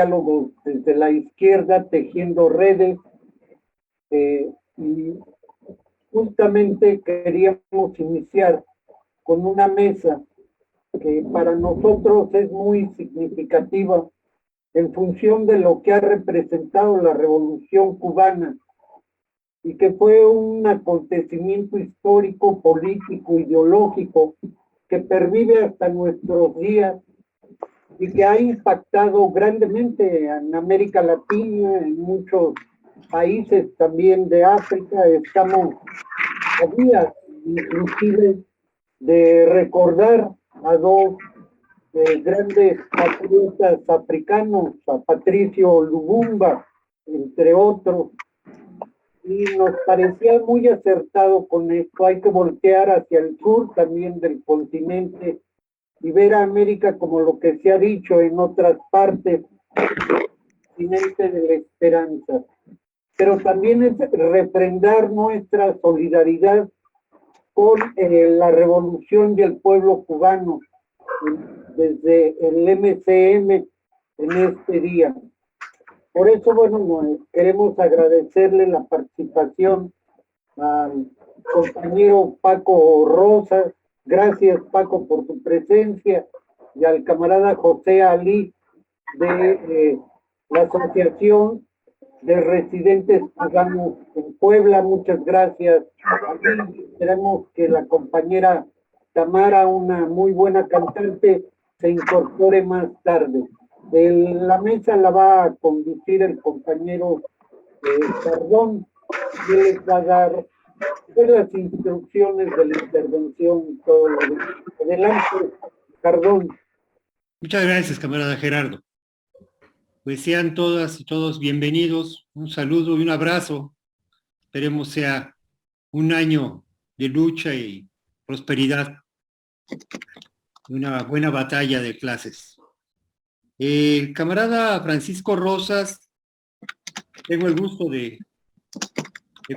diálogos desde la izquierda, tejiendo redes, y justamente queríamos iniciar con una mesa que para nosotros es muy significativa en función de lo que ha representado la Revolución Cubana y que fue un acontecimiento histórico, político, ideológico que pervive hasta nuestros días y que ha impactado grandemente en América Latina, en muchos países también de África. Estamos a días inclusive de recordar a dos grandes patriotas africanos, a Patricio Lumumba, entre otros, y nos parecía muy acertado con esto. Hay que voltear hacia el sur también del continente y ver a América como lo que se ha dicho en otras partes, continente de la esperanza. Pero también es refrendar nuestra solidaridad con la revolución y el pueblo cubano desde el MCM en este día. Por eso, bueno, queremos agradecerle la participación al compañero Paco Rosas. Gracias, Paco, por tu presencia, y al camarada José Ali de la Asociación de Residentes Cubanos en Puebla. Muchas gracias. Aquí esperamos que la compañera Tamara, una muy buena cantante, se incorpore más tarde. La mesa la va a conducir el compañero Cardón, y él les va a dar las instrucciones de la intervención y todo lo demás. Adelante, Cardón. Muchas gracias, camarada Gerardo. Pues sean todas y todos bienvenidos. Un saludo y un abrazo. Esperemos sea un año de lucha y prosperidad. Una buena batalla de clases. El camarada Francisco Rosas, tengo el gusto de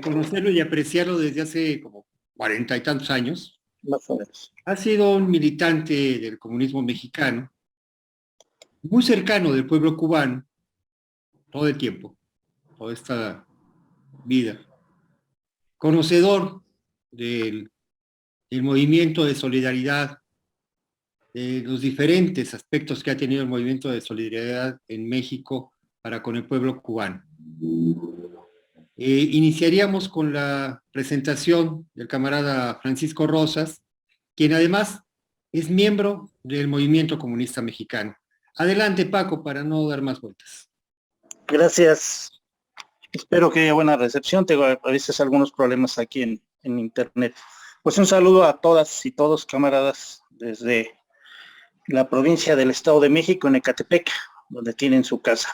conocerlo y apreciarlo desde hace como 40 y tantos años. Más o menos. Ha sido un militante del comunismo mexicano, muy cercano del pueblo cubano, todo el tiempo, toda esta vida. Conocedor del movimiento de solidaridad, de los diferentes aspectos que ha tenido el movimiento de solidaridad en México para con el pueblo cubano. Iniciaríamos con la presentación del camarada Francisco Rosas, quien además es miembro del movimiento comunista mexicano. Adelante, Paco, para no dar más vueltas. Gracias. Espero que haya buena recepción. Tengo a veces algunos problemas aquí en internet. Pues un saludo a todas y todos, camaradas, desde la provincia del Estado de México, en Ecatepec, donde tienen su casa.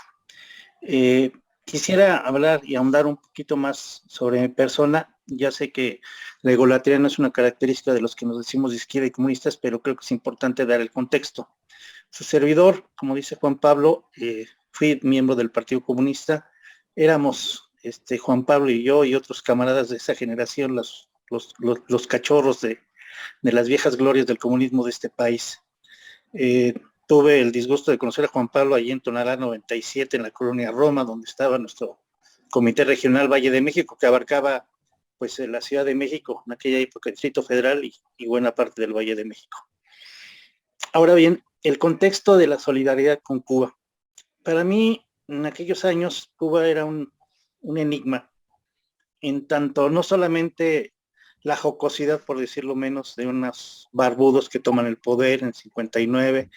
Quisiera hablar y ahondar un poquito más sobre mi persona. Ya sé que la egolatría no es una característica de los que nos decimos de izquierda y comunistas, pero creo que es importante dar el contexto. Su servidor, como dice Juan Pablo, fui miembro del Partido Comunista. Éramos Juan Pablo y yo y otros camaradas de esa generación, los cachorros de las viejas glorias del comunismo de este país. Tuve el disgusto de conocer a Juan Pablo allí en Tonalá 97, en la colonia Roma, donde estaba nuestro Comité Regional Valle de México, que abarcaba pues la Ciudad de México, en aquella época el Distrito Federal y buena parte del Valle de México. Ahora bien, el contexto de la solidaridad con Cuba. Para mí, en aquellos años, Cuba era un enigma, en tanto no solamente la jocosidad, por decirlo menos, de unos barbudos que toman el poder en 59,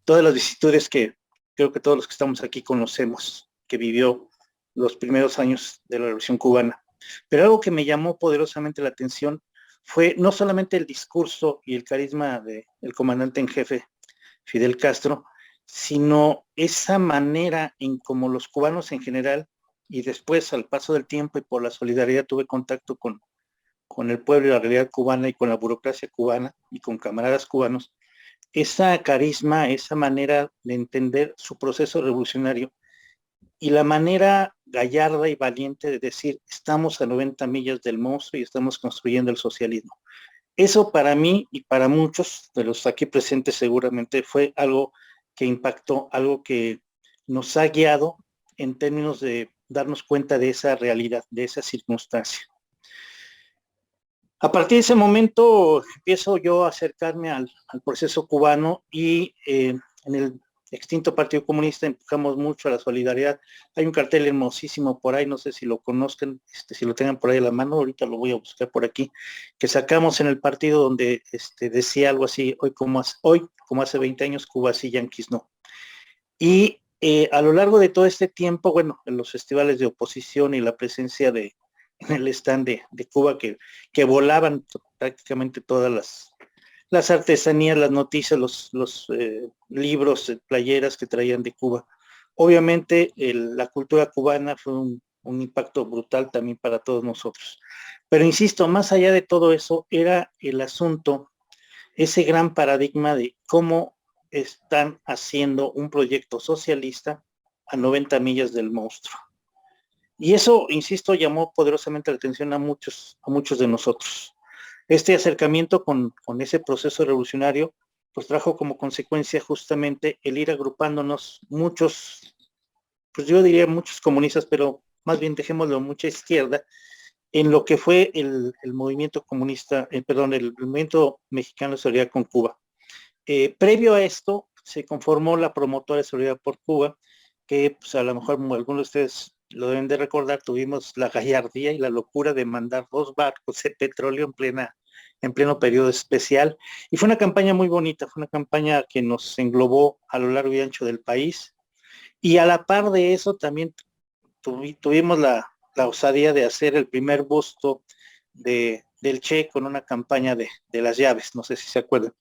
todas las vicisitudes que creo que todos los que estamos aquí conocemos, que vivió los primeros años de la Revolución Cubana. Pero algo que me llamó poderosamente la atención fue no solamente el discurso y el carisma del comandante en jefe, Fidel Castro, sino esa manera en cómo los cubanos en general, y después al paso del tiempo y por la solidaridad tuve contacto con el pueblo y la realidad cubana y con la burocracia cubana y con camaradas cubanos, esa carisma, esa manera de entender su proceso revolucionario y la manera gallarda y valiente de decir, estamos a 90 millas del monstruo y estamos construyendo el socialismo. Eso para mí y para muchos de los aquí presentes seguramente fue algo que impactó, algo que nos ha guiado en términos de darnos cuenta de esa realidad, de esa circunstancia. A partir de ese momento empiezo yo a acercarme al proceso cubano y en el extinto Partido Comunista empujamos mucho a la solidaridad. Hay un cartel hermosísimo por ahí, no sé si lo conozcan, si lo tengan por ahí a la mano, ahorita lo voy a buscar por aquí, que sacamos en el partido donde decía algo así, hoy como hace 20 años, Cuba sí, yanquis no. Y a lo largo de todo este tiempo, bueno, en los festivales de oposición y la presencia en el stand de Cuba que volaban prácticamente todas las artesanías, las noticias, los libros, playeras que traían de Cuba. Obviamente la cultura cubana fue un impacto brutal también para todos nosotros. Pero insisto, más allá de todo eso, era el asunto, ese gran paradigma de cómo están haciendo un proyecto socialista a 90 millas del monstruo. Y eso, insisto, llamó poderosamente la atención a muchos de nosotros. Este acercamiento con ese proceso revolucionario, pues trajo como consecuencia justamente el ir agrupándonos muchos, pues yo diría muchos comunistas, pero más bien dejémoslo mucha izquierda, en lo que fue el movimiento comunista, el movimiento mexicano de solidaridad con Cuba. Previo a esto, se conformó la promotora de solidaridad por Cuba, que pues a lo mejor algunos de ustedes lo deben de recordar, tuvimos la gallardía y la locura de mandar 2 barcos de petróleo en pleno periodo especial, y fue una campaña muy bonita, fue una campaña que nos englobó a lo largo y ancho del país, y a la par de eso también tuvimos la osadía de hacer el primer busto del Che con una campaña de las llaves, no sé si se acuerdan.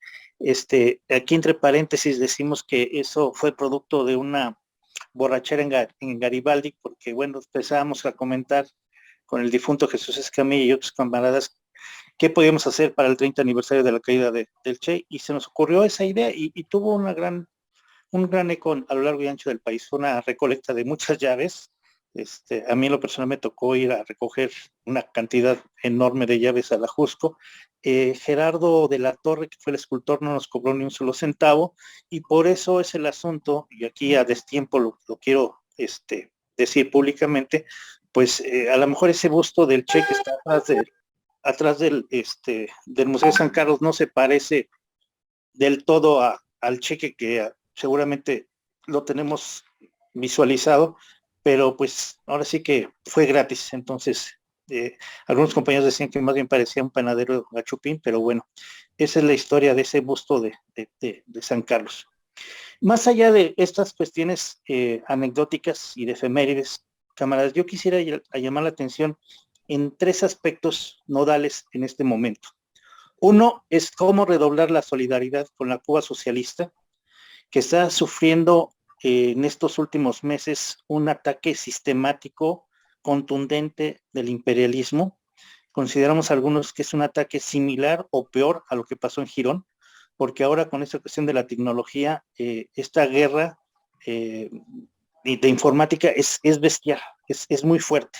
Aquí entre paréntesis decimos que eso fue producto de una borrachera en Garibaldi, porque bueno, empezábamos a comentar con el difunto Jesús Escamilla y otros camaradas qué podíamos hacer para el 30 aniversario de la caída del Che, y se nos ocurrió esa idea y tuvo un gran eco a lo largo y ancho del país. Fue una recolecta de muchas llaves. A mí en lo personal me tocó ir a recoger una cantidad enorme de llaves a la Jusco. Gerardo de la Torre, que fue el escultor, no nos cobró ni un solo centavo, y por eso es el asunto, y aquí a destiempo lo quiero decir públicamente, pues a lo mejor ese busto del Che que está atrás del Museo de San Carlos no se parece del todo al Che que seguramente lo tenemos visualizado, pero pues ahora sí que fue gratis. Entonces algunos compañeros decían que más bien parecía un panadero gachupín, pero bueno, esa es la historia de ese busto de San Carlos. Más allá de estas cuestiones anecdóticas y de efemérides, camaradas, yo quisiera llamar la atención en 3 aspectos nodales en este momento. Uno es cómo redoblar la solidaridad con la Cuba socialista, que está sufriendo en estos últimos meses un ataque sistemático, contundente del imperialismo. Consideramos algunos que es un ataque similar o peor a lo que pasó en Girón, porque ahora con esta cuestión de la tecnología, esta guerra de informática es bestial, es muy fuerte.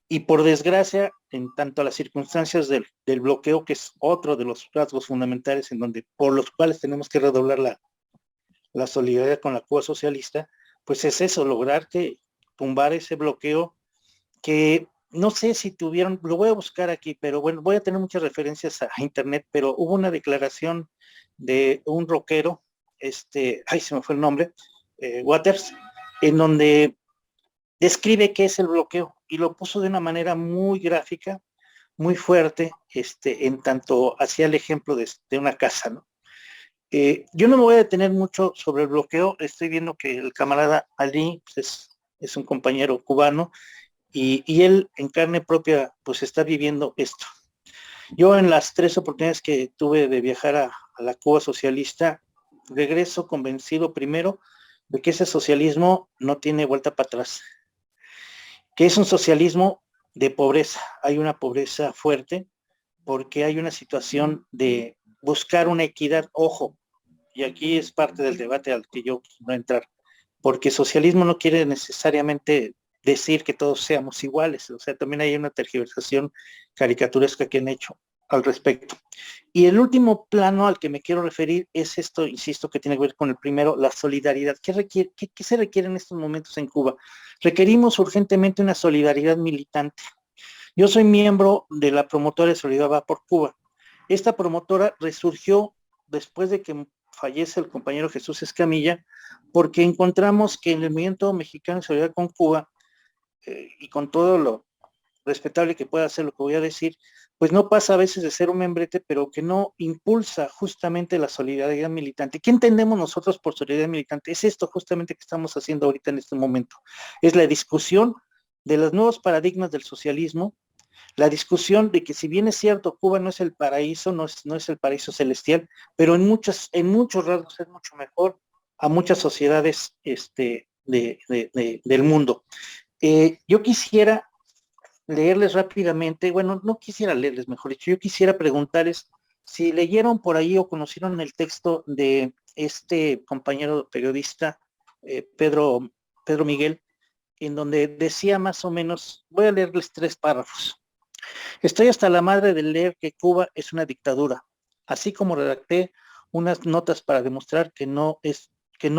Y por desgracia, en tanto a las circunstancias del bloqueo, que es otro de los rasgos fundamentales por los cuales tenemos que redoblar la solidaridad con la Cuba socialista, pues es eso, lograr tumbar ese bloqueo que no sé si tuvieron, lo voy a buscar aquí, pero bueno, voy a tener muchas referencias a internet, pero hubo una declaración de un rockero, se me fue el nombre, Waters, en donde describe qué es el bloqueo y lo puso de una manera muy gráfica, muy fuerte, en tanto hacía el ejemplo de una casa, ¿no? Yo no me voy a detener mucho sobre el bloqueo, estoy viendo que el camarada Ali pues es un compañero cubano y él en carne propia pues está viviendo esto. Yo en las 3 oportunidades que tuve de viajar a la Cuba socialista, regreso convencido primero de que ese socialismo no tiene vuelta para atrás, que es un socialismo de pobreza, hay una pobreza fuerte porque hay una situación de buscar una equidad, ojo, y aquí es parte del debate al que yo voy a entrar, porque socialismo no quiere necesariamente decir que todos seamos iguales, o sea, también hay una tergiversación caricaturesca que han hecho. al respecto. Y el último plano al que me quiero referir es esto, insisto, que tiene que ver con el primero, la solidaridad. ¿Qué se requiere en estos momentos en Cuba? Requerimos urgentemente una solidaridad militante. Yo soy miembro de la promotora de Solidaridad Va por Cuba. Esta promotora resurgió después de que fallece el compañero Jesús Escamilla, porque encontramos que en el movimiento mexicano de solidaridad con Cuba, y con todo lo respetable que pueda ser lo que voy a decir, pues no pasa a veces de ser un membrete, pero que no impulsa justamente la solidaridad militante. ¿Qué entendemos nosotros por solidaridad militante? Es esto justamente que estamos haciendo ahorita en este momento. Es la discusión de los nuevos paradigmas del socialismo, la discusión de que si bien es cierto, Cuba no es el paraíso, no es el paraíso celestial, pero en muchos rasgos es mucho mejor a muchas sociedades del mundo. Yo quisiera leerles rápidamente, bueno, no quisiera leerles, mejor dicho, yo quisiera preguntarles si leyeron por ahí o conocieron el texto de este compañero periodista, Pedro Miguel, en donde decía más o menos, voy a leerles 3 párrafos. Estoy hasta la madre de leer que Cuba es una dictadura, así como redacté unas notas para demostrar que no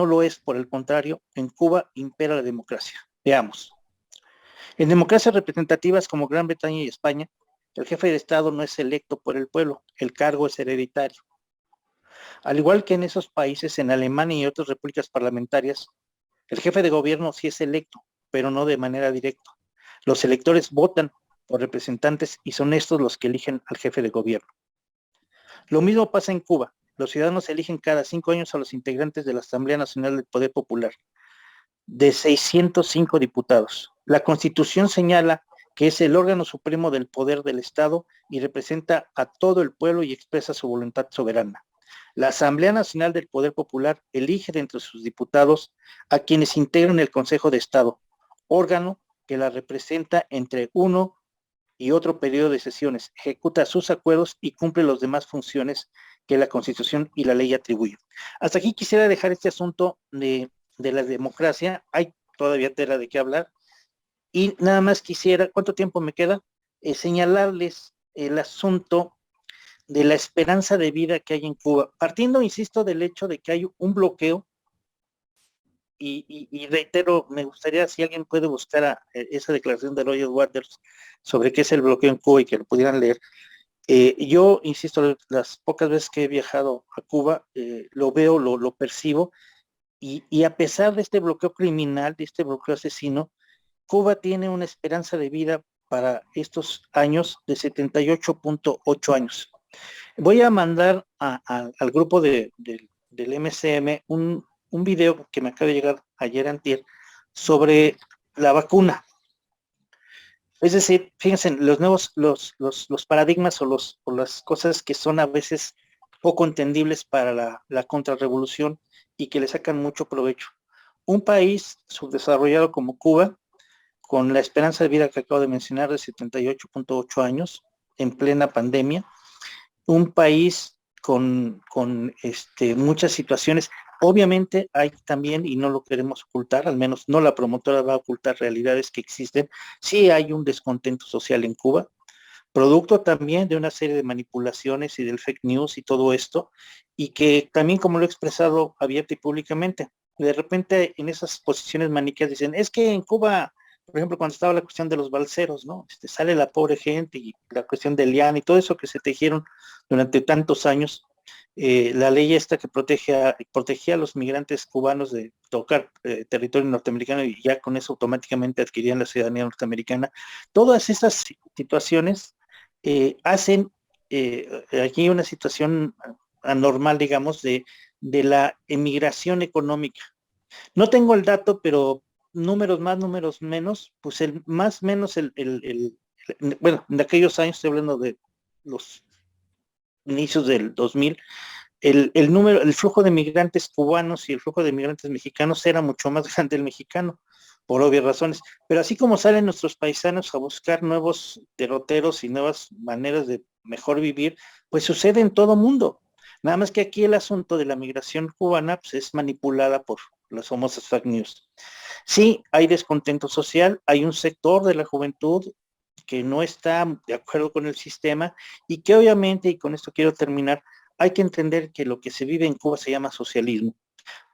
lo es, por el contrario, en Cuba impera la democracia. Veamos. En democracias representativas como Gran Bretaña y España, el jefe de Estado no es electo por el pueblo, el cargo es hereditario. Al igual que en esos países, en Alemania y otras repúblicas parlamentarias, el jefe de gobierno sí es electo, pero no de manera directa. Los electores votan por representantes y son estos los que eligen al jefe de gobierno. Lo mismo pasa en Cuba. Los ciudadanos eligen cada 5 años a los integrantes de la Asamblea Nacional del Poder Popular, de 605 diputados. La Constitución señala que es el órgano supremo del poder del Estado y representa a todo el pueblo y expresa su voluntad soberana. La Asamblea Nacional del Poder Popular elige de entre sus diputados a quienes integran el Consejo de Estado, órgano que la representa entre uno y otro periodo de sesiones, ejecuta sus acuerdos y cumple las demás funciones que la Constitución y la ley atribuyen. Hasta aquí quisiera dejar este asunto de la democracia. Hay todavía tela de qué hablar. Y nada más quisiera, ¿cuánto tiempo me queda? Señalarles el asunto de la esperanza de vida que hay en Cuba, partiendo, insisto, del hecho de que hay un bloqueo, y reitero, me gustaría si alguien puede buscar esa declaración de Roger Waters sobre qué es el bloqueo en Cuba y que lo pudieran leer. Yo, insisto, las pocas veces que he viajado a Cuba, lo veo, lo percibo, y a pesar de este bloqueo criminal, de este bloqueo asesino, Cuba tiene una esperanza de vida para estos años de 78.8 años. Voy a mandar al grupo del MCM un video que me acaba de llegar ayer antier sobre la vacuna. Es decir, fíjense, los paradigmas o las cosas que son a veces poco entendibles para la contrarrevolución y que le sacan mucho provecho. Un país subdesarrollado como Cuba, con la esperanza de vida que acabo de mencionar de 78.8 años, en plena pandemia, un país con muchas situaciones. Obviamente hay también, y no lo queremos ocultar, al menos no la promotora va a ocultar realidades que existen, sí hay un descontento social en Cuba, producto también de una serie de manipulaciones y del fake news y todo esto, y que también, como lo he expresado abierta y públicamente, de repente en esas posiciones maniqueas dicen, es que en Cuba, por ejemplo, cuando estaba la cuestión de los balseros, ¿no? Sale la pobre gente y la cuestión del IAN y todo eso que se tejieron durante tantos años, la ley esta que protegía a los migrantes cubanos de tocar territorio norteamericano y ya con eso automáticamente adquirían la ciudadanía norteamericana. Todas esas situaciones hacen aquí una situación anormal, digamos, de la emigración económica. No tengo el dato, pero números más, números menos, pues más o menos bueno, en aquellos años, estoy hablando de los inicios del 2000, el flujo de migrantes cubanos y el flujo de migrantes mexicanos era mucho más grande el mexicano, por obvias razones. Pero así como salen nuestros paisanos a buscar nuevos derroteros y nuevas maneras de mejor vivir, pues sucede en todo mundo. Nada más que aquí el asunto de la migración cubana pues, es manipulada por las famosas fake news. Sí, hay descontento social, hay un sector de la juventud que no está de acuerdo con el sistema y que obviamente, y con esto quiero terminar, hay que entender que lo que se vive en Cuba se llama socialismo.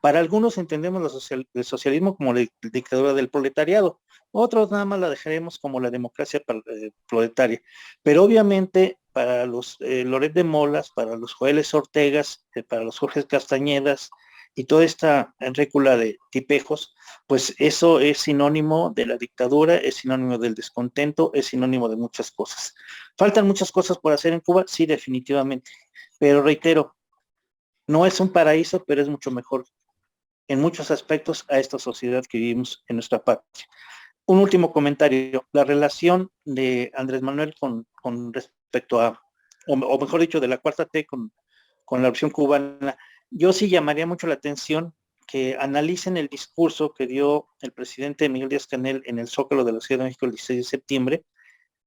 Para algunos entendemos el socialismo como la dictadura del proletariado, otros nada más la dejaremos como la democracia proletaria, pero obviamente para los Loret de Molas, para los Joeles Ortegas, para los Jorge Castañedas y toda esta récula de tipejos, pues eso es sinónimo de la dictadura, es sinónimo del descontento, es sinónimo de muchas cosas. ¿Faltan muchas cosas por hacer en Cuba? Sí, definitivamente, pero reitero, no es un paraíso, pero es mucho mejor en muchos aspectos a esta sociedad que vivimos en nuestra patria. Un último comentario, la relación de Andrés Manuel con respecto a, o mejor dicho, de la cuarta T con la versión cubana, yo sí llamaría mucho la atención que analicen el discurso que dio el presidente Miguel Díaz-Canel en el Zócalo de la Ciudad de México el 16 de septiembre,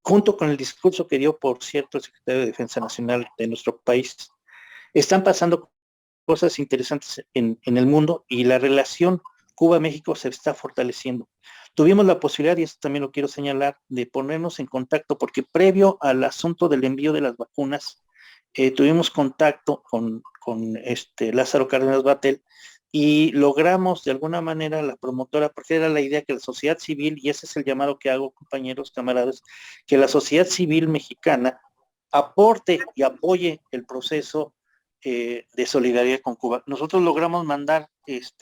junto con el discurso que dio, por cierto, el secretario de Defensa Nacional de nuestro país. Están pasando cosas interesantes en el mundo y la relación Cuba-México se está fortaleciendo. Tuvimos la posibilidad, y esto también lo quiero señalar, de ponernos en contacto, porque previo al asunto del envío de las vacunas, tuvimos contacto con Lázaro Cárdenas Batel y logramos de alguna manera la promotora, porque era la idea que la sociedad civil, y ese es el llamado que hago, compañeros, camaradas, que la sociedad civil mexicana aporte y apoye el proceso de solidaridad con Cuba. Nosotros logramos mandar,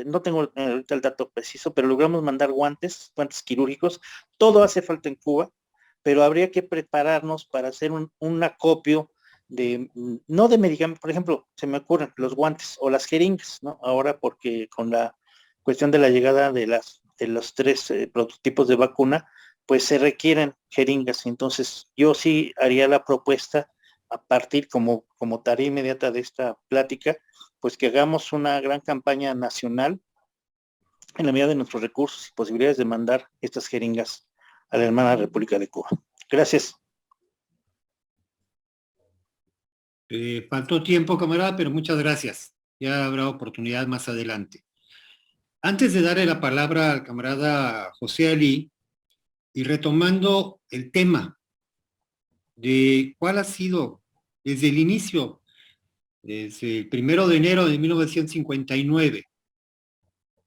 no tengo ahorita el dato preciso, pero logramos mandar guantes quirúrgicos. Todo hace falta en Cuba, pero habría que prepararnos para hacer un acopio no de medicamentos, por ejemplo, se me ocurren los guantes o las jeringas, ¿no? Ahora porque con la cuestión de la llegada de los tres prototipos de vacuna, pues se requieren jeringas. Entonces, yo sí haría la propuesta a partir como tarea inmediata de esta plática, pues que hagamos una gran campaña nacional en la medida de nuestros recursos y posibilidades de mandar estas jeringas a la hermana República de Cuba. Gracias. Faltó tiempo, camarada, pero muchas gracias. Ya habrá oportunidad más adelante. Antes de darle la palabra al camarada José Ali, y retomando el tema de cuál ha sido desde el inicio, desde el 1 de enero de 1959,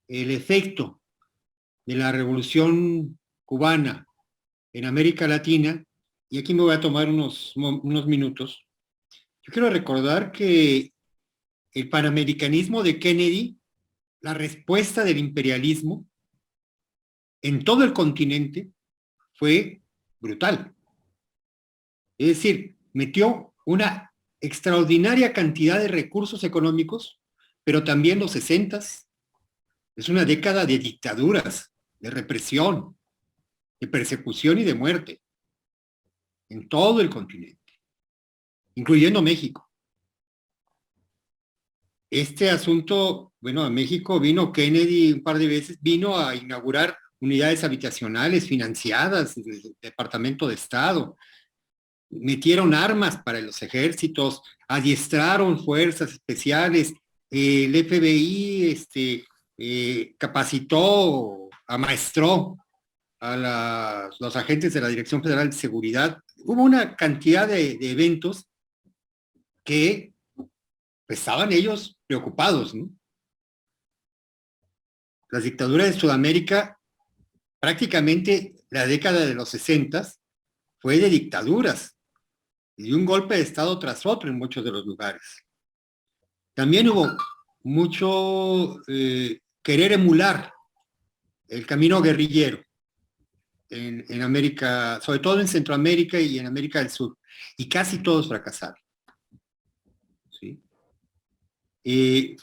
el efecto de la Revolución Cubana en América Latina, y aquí me voy a tomar unos minutos. Yo quiero recordar que el panamericanismo de Kennedy, la respuesta del imperialismo en todo el continente fue brutal. Es decir, metió una extraordinaria cantidad de recursos económicos, pero también los 60s es una década de dictaduras, de represión, de persecución y de muerte en todo el continente, incluyendo México. Este asunto, bueno, a México vino Kennedy un par de veces, vino a inaugurar unidades habitacionales financiadas desde el Departamento de Estado, metieron armas para los ejércitos, adiestraron fuerzas especiales, el FBI capacitó, amaestró a los agentes de la Dirección Federal de Seguridad. Hubo una cantidad de eventos que pues, estaban ellos preocupados, ¿no? Las dictaduras de Sudamérica, prácticamente la década de los 60 fue de dictaduras y de un golpe de Estado tras otro en muchos de los lugares. También hubo mucho querer emular el camino guerrillero en América, sobre todo en Centroamérica y en América del Sur, y casi todos fracasaron. ¿Sí?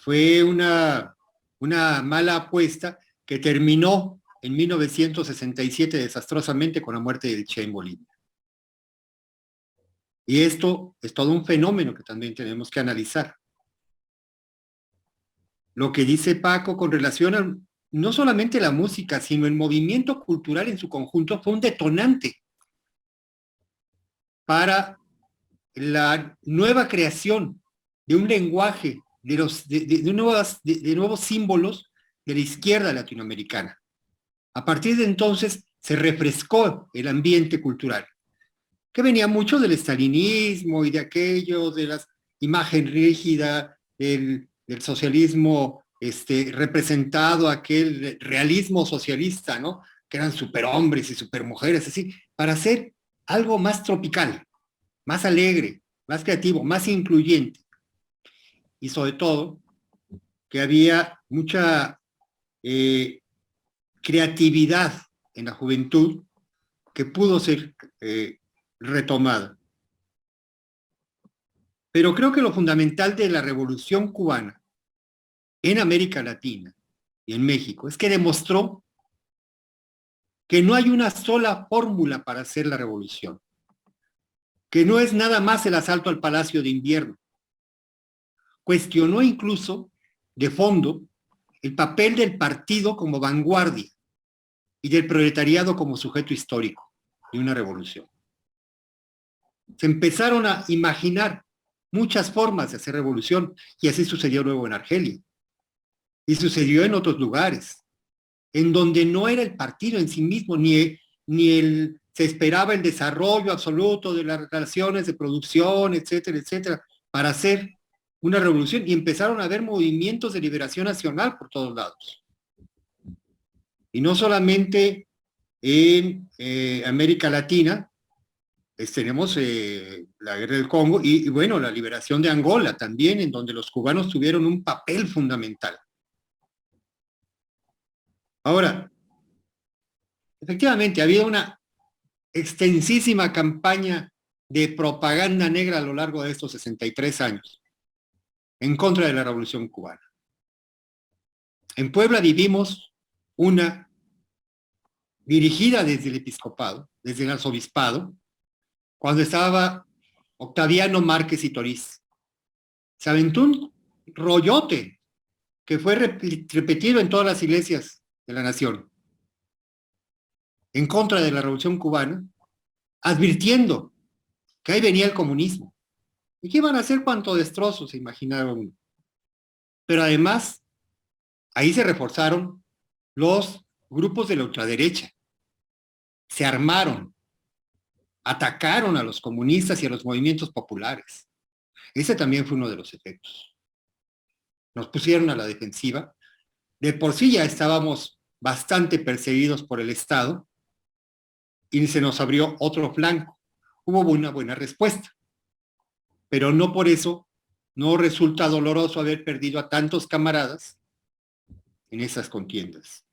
Fue una mala apuesta que terminó en 1967 desastrosamente con la muerte de Che en Bolivia. Y esto es todo un fenómeno que también tenemos que analizar. Lo que dice Paco con relación a no solamente la música, sino el movimiento cultural en su conjunto fue un detonante para la nueva creación de un lenguaje, de nuevos símbolos de la izquierda latinoamericana. A partir de entonces se refrescó el ambiente cultural. que venía mucho del estalinismo y de aquello, de la imagen rígida, del socialismo representado, aquel realismo socialista, ¿no? Que eran superhombres y supermujeres, así, para hacer algo más tropical, más alegre, más creativo, más incluyente. Y sobre todo, que había mucha creatividad en la juventud que pudo ser retomada. Pero creo que lo fundamental de la Revolución Cubana en América Latina y en México es que demostró que no hay una sola fórmula para hacer la revolución, que no es nada más el asalto al Palacio de Invierno. Cuestionó incluso de fondo el papel del partido como vanguardia y del proletariado como sujeto histórico de una revolución. Se empezaron a imaginar muchas formas de hacer revolución y así sucedió luego en Argelia y sucedió en otros lugares, en donde no era el partido en sí mismo, se esperaba el desarrollo absoluto de las relaciones de producción, etcétera, etcétera, para hacer una revolución, y empezaron a haber movimientos de liberación nacional por todos lados. Y no solamente en América Latina, tenemos la guerra del Congo y bueno, la liberación de Angola también, en donde los cubanos tuvieron un papel fundamental. Ahora, efectivamente, había una extensísima campaña de propaganda negra a lo largo de estos 63 años en contra de la Revolución Cubana. En Puebla vivimos una dirigida desde el episcopado, desde el arzobispado, cuando estaba Octaviano Márquez y Toriz. Se aventó un rollote que fue repetido en todas las iglesias de la nación en contra de la Revolución Cubana, advirtiendo que ahí venía el comunismo y que iban a hacer cuanto destrozos se imaginaron. Pero además, ahí se reforzaron los grupos de la ultraderecha, se armaron, atacaron a los comunistas y a los movimientos populares. Ese también fue uno de los efectos. Nos pusieron a la defensiva. De por sí ya estábamos bastante perseguidos por el Estado y se nos abrió otro flanco. Hubo una buena respuesta, pero no por eso no resulta doloroso haber perdido a tantos camaradas en esas contiendas.